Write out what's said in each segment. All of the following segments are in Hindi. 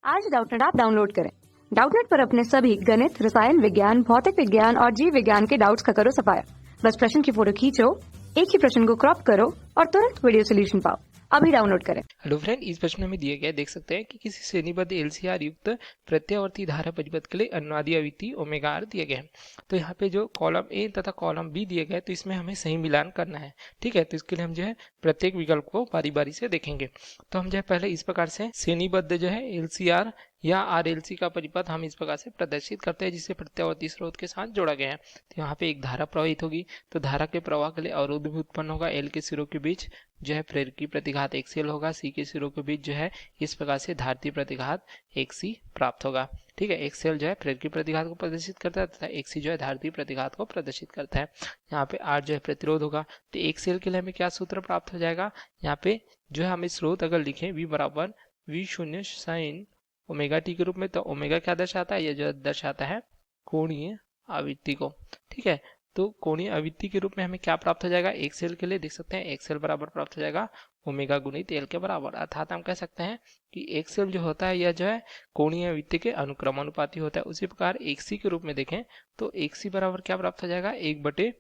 आज डाउटनेट ऐप डाउनलोड करें। डाउटनेट पर अपने सभी गणित, रसायन विज्ञान, भौतिक विज्ञान और जीव विज्ञान के डाउट्स का करो सफाया। बस प्रश्न की फोटो खींचो, एक ही प्रश्न को क्रॉप करो और तुरंत वीडियो सोल्यूशन पाओ। अभी डाउनलोड करें। हेलो फ्रेंड, इस प्रश्न में दिए गए देख सकते हैं कि किसी श्रेणीबद्ध एलसीआर युक्त प्रत्यावर्ती धारा परिपथ के लिए अनुनादी आवृत्ति ओमेगा आर दिए गए हैं। तो यहाँ पे जो कॉलम ए तथा कॉलम बी दिए गए तो इसमें हमें सही मिलान करना है। ठीक है, तो इसके लिए हम जो है प्रत्येक विकल्प को बारी बारी से देखेंगे। तो हम जो है पहले इस प्रकार से श्रेणीबद्ध जो है एलसीआर या आरएलसी का परिपथ हम इस प्रकार से प्रदर्शित करते हैं जिसे प्रत्यावर्ती स्रोत के साथ जोड़ा गया है। तो यहाँ पे एक धारा प्रवाहित होगी, तो धारा के प्रवाह के लिए अवरोध भी उत्पन्न होगा। एल के सिरों के बीच जो है प्रेरकी प्रतिघात एक्सीएल होगा। सी के सिरों के बीच जो है इस प्रकार से धारती प्रतिघात एक्सी प्राप्त होगा। ठीक है, एक्सीएल जो है प्रेरकी प्रतिघात को प्रदर्शित करता है तथा एक्सी जो है धारती प्रतिघात को प्रदर्शित करता है। यहाँ पे आर जो है प्रतिरोध होगा। तो एक्सीएल के लिए हमें क्या सूत्र प्राप्त हो जाएगा, यहाँ पे जो है हमें स्रोत अगर लिखें V बराबर V शून्य साइन ओमेगा टी के रूप में, तो ओमेगा क्या दर्शाता है, यह जो दर्शाता है कोणीय आवृत्ति को। ठीक है, तो कोणीय आवृत्ति के रूप में हमें क्या प्राप्त हो जाएगा, एक्सएल के लिए देख सकते हैं एक्सएल बराबर प्राप्त हो जाएगा ओमेगा गुणित एल के बराबर। अर्थात हम कह सकते हैं कि एक्सएल जो होता है यह जो है कोणीय आवृत्ति के अनुक्रमानुपाती होता है। उसी प्रकार एक्सी के रूप में देखें तो एक्सी बराबर क्या प्राप्त हो जाएगा, 1 बटे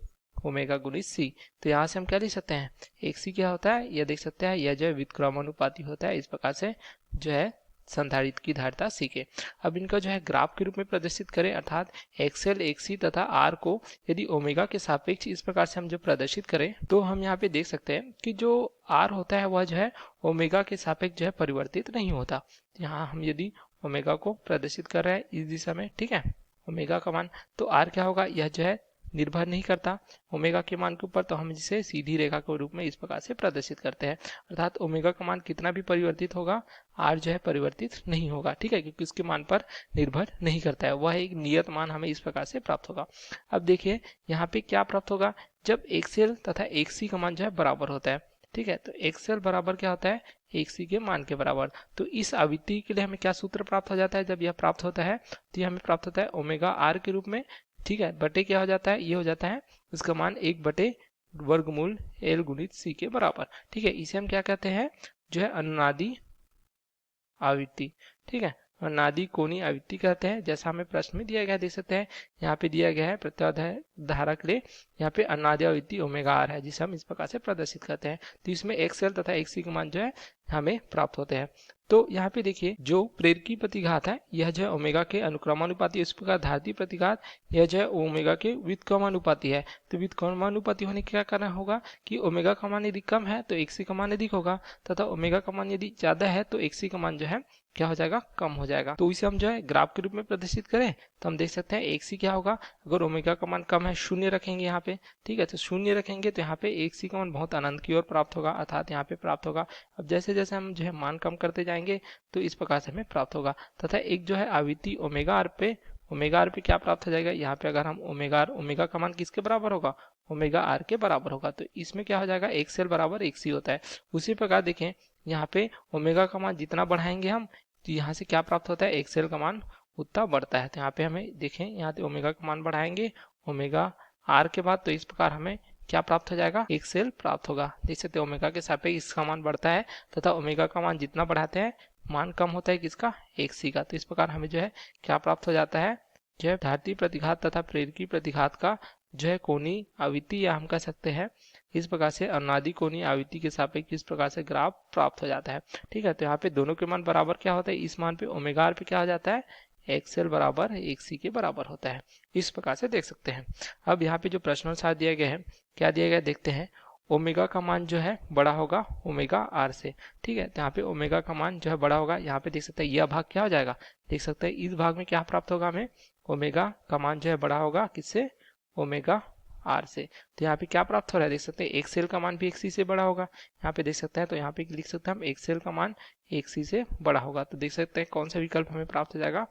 ओमेगा गुणित सी। तो यहाँ से हम क्या लिख सकते हैं, एक्सी क्या होता है, यह देख सकते हैं यह जो है व्युत्क्रमानुपाती होता है। इस प्रकार से जो है संधारित्र की धारिता सी के। अब इनका जो है ग्राफ के रूप में प्रदर्शित करें, अर्थात एक्सएल, एक्सी तथा आर को यदि ओमेगा के सापेक्ष इस प्रकार से हम जो प्रदर्शित करें तो हम यहाँ पे देख सकते हैं कि जो आर होता है वह जो है ओमेगा के सापेक्ष जो है परिवर्तित नहीं होता। यहाँ हम यदि ओमेगा को प्रदर्शित कर रहे हैं इस दिशा में, ठीक है, ओमेगा का मान, तो आर क्या होगा, यह जो है निर्भर नहीं करता ओमेगा के मान के ऊपर, तो हम इसे सीधी रेखा के रूप में इस प्रकार से प्रदर्शित करते हैं। अर्थात ओमेगा का मान कितना भी परिवर्तित होगा, आर जो है परिवर्तित नहीं होगा। ठीक है, क्योंकि इसके मान पर निर्भर नहीं करता है, वह एक नियत मान हमें इस प्रकार से प्राप्त होगा। अब देखिए यहाँ पे क्या प्राप्त होगा, जब एक्सएल तथा एक्सी का मान जो है बराबर होता है। ठीक है, तो एक्सएल बराबर क्या होता है, एक्सी के मान के बराबर। तो इस आवृत्ति के लिए हमें क्या सूत्र प्राप्त हो जाता है, जब यह प्राप्त होता है तो यह हमें प्राप्त होता है ओमेगा आर के रूप में। ठीक है, बटे क्या हो जाता है, ये हो जाता है इसका मान 1 बटे वर्गमूल एल गुणित सी के बराबर। ठीक है, इसे हम क्या कहते हैं, जो है अनुनादी आवृत्ति। ठीक है, अनुनादी कोणीय आवृत्ति कहते हैं, जैसा हमें प्रश्न में दिया गया देख सकते हैं। यहाँ पे दिया गया है प्रत्यावर्ती धारा के लिए यहाँ पे अनुनादी आवृत्ति ओमेगा आर है, जिसे हम इस प्रकार से प्रदर्शित करते हैं। तो इसमें एक्सएल तथा एक्सी के मान जो है हमें प्राप्त होते हैं। तो यहाँ पे देखिए जो प्रेरकी प्रतिघात है यह जो है ओमेगा के अनुक्रमानुपाती, इस प्रकार धारती प्रतिघात यह जो है ओमेगा के व्युत्क्रमानुपाती है। तो व्युत्क्रमानुपाती होने क्या करना होगा कि ओमेगा का मान यदि कम है तो एक्सी का मान अधिक होगा, तथा ओमेगा का मान यदि ज्यादा है तो एक्सी का मान जो है क्या हो जाएगा, कम हो जाएगा। तो इसे हम जो है ग्राफ के रूप में प्रदर्शित करें तो हम देख सकते हैं एक्सी क्या होगा, अगर ओमेगा का मान कम है शून्य रखेंगे यहाँ पे। ठीक है, तो शून्य रखेंगे तो यहाँ पे एक्सी का मान बहुत अनंत की ओर प्राप्त होगा, अर्थात यहाँ पे प्राप्त होगा। अब जैसे जैसे हम जो है मान कम करते जाएंगे तो इस प्रकार से हमें प्राप्त होगा। तथा एक जो है आवृत्ति ओमेगा आर पे क्या प्राप्त हो जाएगा, यहाँ पे अगर हम ओमेगा का मान किसके बराबर होगा, ओमेगा आर के बराबर होगा। तो इसमें क्या हो जाएगा, एक्सएल बराबर एक्सी होता है। उसी प्रकार देखें यहाँ पे ओमेगा का मान जितना बढ़ाएंगे हम तो यहाँ से क्या प्राप्त होता है, एक्सएल का मान उतना बढ़ता है। तो यहाँ पे हमें देखें यहाँ पे ओमेगा का मान बढ़ाएंगे ओमेगा आर के बाद, तो इस प्रकार हमें क्या प्राप्त हो जाएगा, एक्सएल प्राप्त होगा। देख सकते हैं ओमेगा के सापेक्ष इसका मान बढ़ता है तथा ओमेगा का मान जितना बढ़ाते हैं मान कम होता है किसका, एक्सी का। तो इस प्रकार हमें जो है क्या प्राप्त हो जाता है, जो है धारती प्रतिघात तथा प्रेरकी प्रतिघात का जो है कोणीय आवृत्ति, या हम कह सकते हैं इस प्रकार से अनुनादी कोणीय आवृत्ति के सापेक्ष इस प्रकार से ग्राफ प्राप्त हो जाता है। ठीक है, तो यहाँ पे दोनों के मान बराबर क्या होता है, इस मान पे ओमेगा आर पे क्या हो जाता है, एक्सएल बराबर एक्सी के बराबर होता है। इस प्रकार से देख सकते हैं। अब यहाँ पे जो प्रश्नानुसार दिया गया है, क्या दिया गया देखते हैं, ओमेगा का मान जो है बड़ा होगा ओमेगा आर से। ठीक है, तो यहाँ पे ओमेगा का मान जो है बड़ा होगा, यहाँ पे देख सकते हैं यह भाग क्या हो जाएगा, देख सकते हैं इस भाग में क्या प्राप्त होगा हमें, ओमेगा का मान जो है बड़ा होगा किससे, ओमेगा आर से। तो यहाँ पे क्या प्राप्त हो रहा है, देख सकते हैं एक्सएल का मान भी एक्सी से बड़ा होगा। यहाँ पे देख सकते हैं, तो यहाँ पे लिख सकते हैं हम एक्सएल का मान एक्सी से बड़ा होगा। तो देख सकते हैं कौन सा विकल्प हमें प्राप्त हो जाएगा,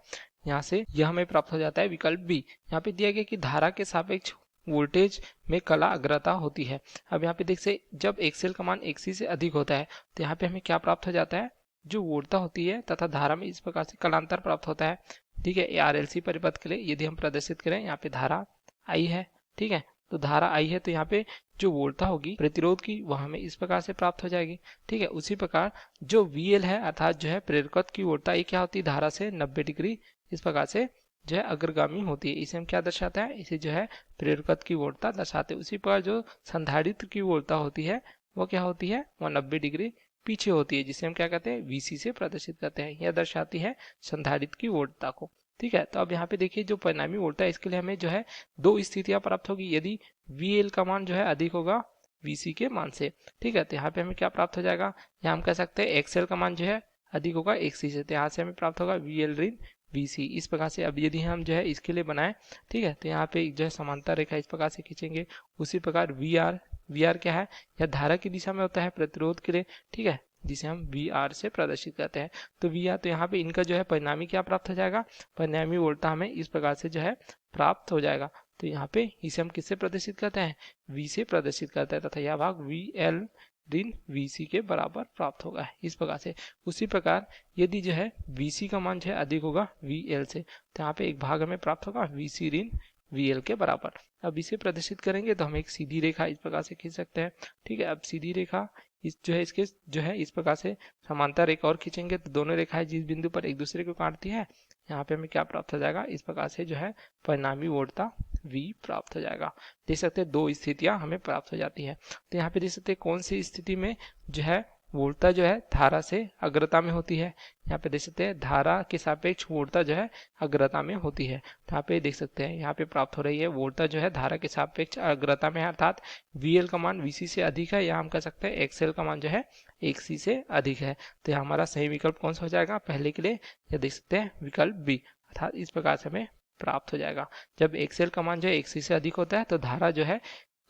यहाँ से यह हमें प्राप्त हो जाता है विकल्प बी। यहाँ पे दिया गया कि धारा के सापेक्ष वोल्टेज में कला अग्रता होती है। अब यहाँ पे देख से जब एक्सएल का मान एक्सी से अधिक होता है तो यहाँ पे हमें क्या प्राप्त हो जाता है, जो वोल्टता होती है तथा धारा में इस प्रकार से कलांतर प्राप्त होता है। ठीक है, आरएलसी परिपथ के लिए यदि हम प्रदर्शित करें, यहाँ पे धारा आई है। ठीक है, तो धारा आई है तो यहाँ पे जो वोल्टता होगी प्रतिरोध की वह हमें इस प्रकार से प्राप्त हो जाएगी। ठीक है, उसी प्रकार जो VL है अर्थात जो है प्रेरकत्व की वोल्टता ये क्या होती है, धारा से 90 डिग्री इस प्रकार से जो है अग्रगामी होती है। इसे हम क्या दर्शाता है, इसे जो है प्रेरकत्व की वोल्टता दर्शाते हैं। उसी प्रकार जो संधारित्र की वोल्टता होती है वो क्या होती है, वह 90 डिग्री पीछे होती है, जिसे हम क्या कहते हैं, VC से प्रदर्शित करते हैं। यह दर्शाती है संधारित्र की वोल्टता को। ठीक है, तो अब यहाँ पे देखिए जो परिणामी वोल्टता है इसके लिए हमें जो है दो स्थितियां प्राप्त होगी यदि VL का मान जो है अधिक होगा VC के मान से। ठीक है, तो यहाँ पे हमें क्या प्राप्त हो जाएगा, यहाँ हम कह सकते हैं XL का मान जो है अधिक होगा XC से, तो यहाँ से हमें प्राप्त होगा VL ऋण VC। इस प्रकार से अब यदि हम जो है इसके लिए बनाएं, ठीक है, तो यहाँ पे जो है समांतर रेखा इस प्रकार से खींचेंगे। उसी प्रकार VR क्या है, यह धारा की दिशा में होता है प्रतिरोध के लिए। ठीक है, जिसे हम VR से प्रदर्शित करते हैं। तो VR, तो यहाँ पे इनका जो है परिणामी क्या प्राप्त हो जाएगा, परिणामी वोल्टता हमें इस प्रकार से जो है प्राप्त हो जाएगा। तो यहाँ पे इसे हम किससे प्रदर्शित करते हैं, V से प्रदर्शित करते हैं तथा यह भाग VL ऋण VC के बराबर प्राप्त होगा इस प्रकार से। उसी प्रकार यदि जो है VC का मान जो है अधिक होगा VL से, तो यहाँ पे एक भाग हमें प्राप्त होगा VC ऋण VL के बराबर। अब इसे प्रदर्शित करेंगे तो हम एक सीधी रेखा इस प्रकार से खींच सकते हैं। ठीक है, अब सीधी रेखा इस जो है इसके जो है इस प्रकार से समांतर रेखा और खींचेंगे तो दोनों रेखाएं जिस बिंदु पर एक दूसरे को काटती है यहाँ पे हमें क्या प्राप्त हो जाएगा, इस प्रकार से जो है परिणामी वोल्टता V प्राप्त हो जाएगा। देख सकते हैं दो स्थितियां हमें प्राप्त हो जाती है। तो यहाँ पे देख सकते हैं कौन सी स्थिति में जो है वोल्टता जो है धारा से अग्रता में होती है। यहाँ पे देख सकते हैं धारा के सापेक्ष वोल्टता जो है अग्रता में होती है। तो यहाँ पे देख सकते हैं यहाँ पे प्राप्त हो रही है वोल्टता जो है धारा के सापेक्ष अग्रता में है, अर्थात VL का मान VC से अधिक है, या हम कह सकते हैं XL का मान जो है XC से अधिक है। तो यहाँ हमारा सही विकल्प कौन सा हो जाएगा, पहले के लिए यह देख सकते हैं विकल्प B, अर्थात इस प्रकार से हमें प्राप्त हो जाएगा। जब XL का मान जो है XC से अधिक होता है तो धारा जो है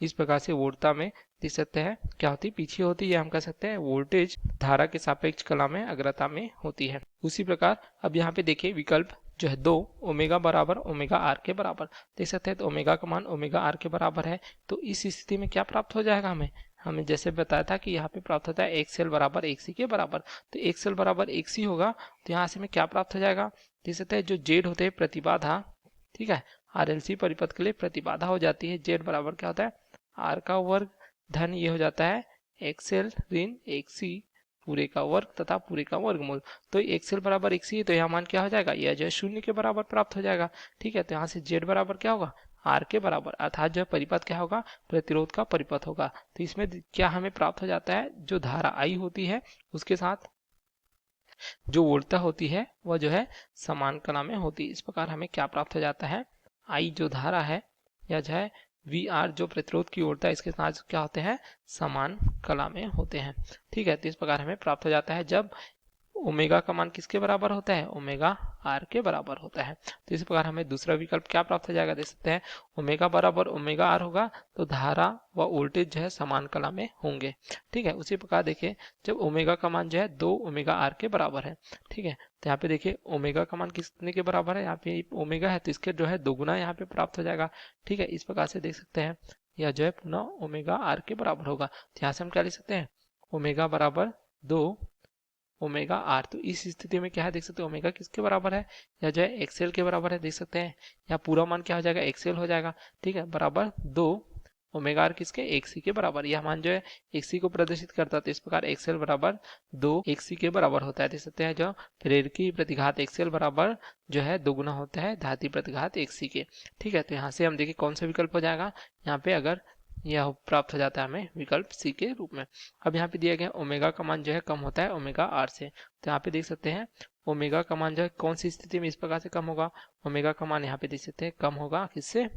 इस प्रकार से वोल्टता में देख सकते हैं क्या होती है, पीछे होती है, या हम कह सकते हैं वोल्टेज धारा के सापेक्ष कला में अग्रता में होती है। उसी प्रकार अब यहाँ पे देखिए विकल्प जो है 2 ओमेगा बराबर ओमेगा आर के बराबर देख सकते हैं। तो ओमेगा का मान ओमेगा आर के बराबर है, तो इस स्थिति में क्या प्राप्त हो जाएगा, हमें जैसे बताया था कि यहाँ पे प्राप्त होता है XL बराबर XC के बराबर। तो XL बराबर XC होगा तो यहाँ से हमें क्या प्राप्त हो जाएगा, देख सकते हैं जो Z होते हैं प्रतिबाधा, ठीक है, RLC परिपथ के लिए प्रतिबाधा हो जाती है। Z बराबर क्या होता है, R का वर्ग धन ये हो जाता है XL ऋण XC पूरे का वर्ग तथा पूरे का वर्गमूल। तो XL बराबर XC है तो यहाँ मान क्या हो जाएगा, यह जो है 0 के बराबर प्राप्त हो जाएगा। ठीक है, तो यहाँ से Z बराबर क्या होगा, R के बराबर, अर्थात जो परिपथ क्या होगा, प्रतिरोध का परिपथ होगा। तो इसमें क्या हमें प्राप्त हो जाता है, जो धारा I होती है उसके साथ जो वोल्टता होती है वह जो है समान कला में होती है। इस प्रकार हमें क्या प्राप्त हो जाता है, I जो धारा है या जो है VR जो प्रतिरोध की वोल्टता है इसके साथ क्या होते हैं, समान कला में होते हैं। ठीक है, तो इस प्रकार हमें प्राप्त हो जाता है जब ओमेगा का मान किसके बराबर होता है, ओमेगा आर के बराबर होता है। तो इस प्रकार हमें दूसरा विकल्प क्या प्राप्त हो जाएगा, देख सकते हैं ओमेगा बराबर ओमेगा आर होगा तो धारा व वोल्टेज जो है समान कला में होंगे। ठीक है, उसी प्रकार देखिए जब ओमेगा का मान जो है 2 ओमेगा आर के बराबर है। ठीक है, तो यहाँ पे देखिए ओमेगा का मान कितने के बराबर है, यहाँ पे ओमेगा है तो इसके जो है दोगुना यहाँ पे प्राप्त हो जाएगा। ठीक है, इस प्रकार से देख सकते हैं यह जो है पुनः ओमेगा आर के बराबर होगा। तो यहाँ से हम क्या लिख सकते हैं, ओमेगा बराबर 2 ओमेगा आर। तो इस स्थिति में क्या है, देख सकते हैं ओमेगा किसके बराबर है, या जो है एक्सएल के बराबर है। देख सकते हैं यहाँ पूरा मान क्या हो जाएगा, एक्सएल हो जाएगा। ठीक है, बराबर 2 ओमेगा आर किसके, एक्सी के बराबर। यह मान जो है एक्सी को प्रदर्शित करता है, तो इस प्रकार एक्सएल बराबर 2 एक्सी के बराबर होता है। देख सकते हैं जो प्रेरकी प्रतिघात एक्सएल बराबर जो है दोगुना होता है धाती प्रतिघात एक्सी के। ठीक है, तो यहाँ से हम देखिए कौन सा विकल्प हो जाएगा, यहाँ पे अगर यह प्राप्त हो जाता है हमें विकल्प सी के रूप में। अब यहाँ पे दिया गया ओमेगा का मान जो है कम होता है ओमेगा आर से। तो यहाँ पे देख सकते हैं ओमेगा का मान जो है कौन सी स्थिति में इस प्रकार से कम होगा, ओमेगा का मान यहाँ पे देख सकते हैं कम होगा किससे,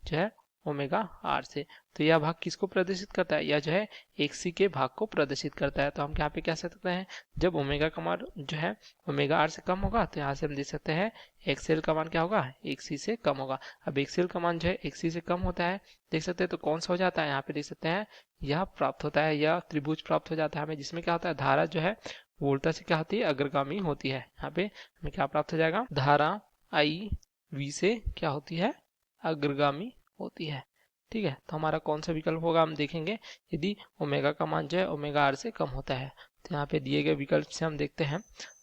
जो है ओमेगा आर से। तो यह भाग किसको प्रदर्शित करता है, यह जो है एक्सी के भाग को प्रदर्शित करता है। तो हम यहाँ पे कह सकते हैं जब ओमेगा का मान जो है ओमेगा आर से कम होगा तो यहाँ से हम देख सकते हैं एक्सएल का मान क्या होगा, एक्सी से कम होगा। अब एक्सएल का मान जो है एक्सी से कम होता है, देख सकते हैं तो कौन सा हो जाता है, यहाँ पे देख सकते हैं यह प्राप्त होता है, यह त्रिभुज प्राप्त हो जाता है हमें, जिसमें क्या होता है धारा जो है वोल्टा से क्या होती है, अग्रगामी होती है। यहाँ पे हमें क्या प्राप्त हो जाएगा, धारा आई वी से क्या होती है, अग्रगामी होती है। ठीक है, तो हमारा कौन सा विकल्प होगा हम देखेंगे, यदि ओमेगा का मान जो है ओमेगा आर से कम होता है। तो यहाँ पे दिए गए विकल्प से हम देखते हैं,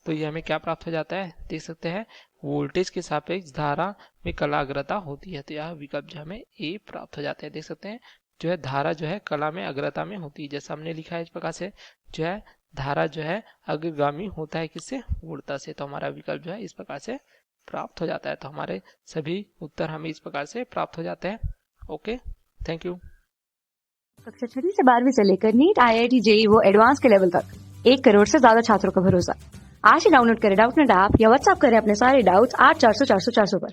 तो ये हमें क्या प्राप्त हो जाता है, देख सकते हैं वोल्टेज के सापेक्ष धारा में कला अग्रता होती है। तो यह विकल्प जो हमें ए प्राप्त हो जाता है। देख सकते हैं जो है धारा जो है कला में अग्रता में होती है, जैसा हमने लिखा है इस प्रकार से जो है धारा जो है अग्रगामी होता है किससे, वोल्टता से। तो हमारा विकल्प जो है इस प्रकार से प्राप्त हो जाता है। तो हमारे सभी उत्तर हमें इस प्रकार से प्राप्त हो जाते हैं। Okay, thank you. कक्षा 6वीं से 12वीं से लेकर नीट, IIT, JEE वो एडवांस के लेवल तक 1 करोड़ से ज्यादा छात्रों का भरोसा। आज ही डाउनलोड करें डाउटनेट ऐप या व्हाट्सएप करें अपने सारे डाउट्स 8400 400 400 पर।